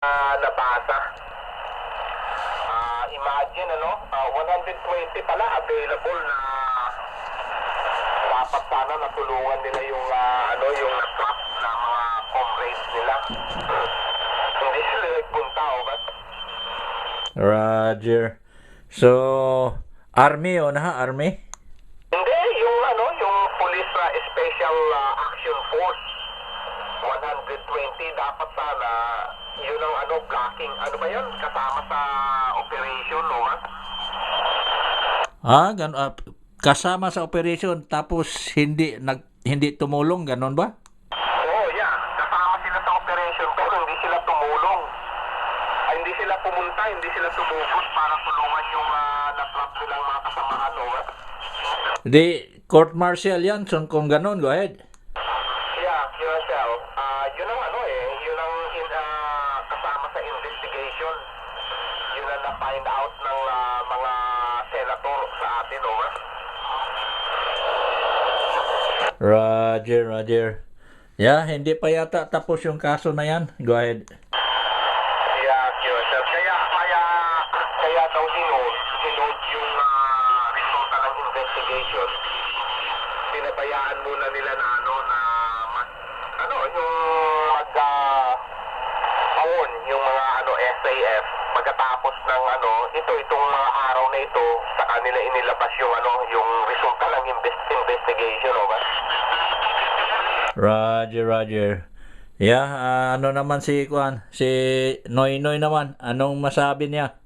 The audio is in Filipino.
nabasa. Imagine 120 pala available na dapat sana natulungan nila yung yung na-trap na mga comrades nila. Hindi sila nagpunta, okay? Roger. So, Army o na Army? Hindi, yung Police Special Action Force 120 dapat sana yun ang blocking. Ano ba yun? Kasama sa operation, no? Kasama sa operation tapos hindi tumulong, ganon ba? Oo, yeah. Kasama sila sa operation pero hindi sila tumulong. Hindi sila pumunta, hindi sila tumugos para tulungan yung na-trap nilang mga kasamahan, no? Di, court martial yan, so kung ganon, go ahead. Yeah, QSL. Yun ang yun ang kasama sa investigation. Yun ang na-find out ng mga senator sa atin, no? Roger. Yeah, hindi pa yata tapos yung kaso na yan. Go ahead. Yeah, QSL. Kaya daw sinod yung resulta ng investigation. Pinabayaan muna nila na yung mag-paon yung mga SAF pagkatapos ng itong mga araw na ito sa kanila inilabas yung yung resulta ng investigation, ba? Roger. Yeah, ano naman si Noy naman, anong masabi niya?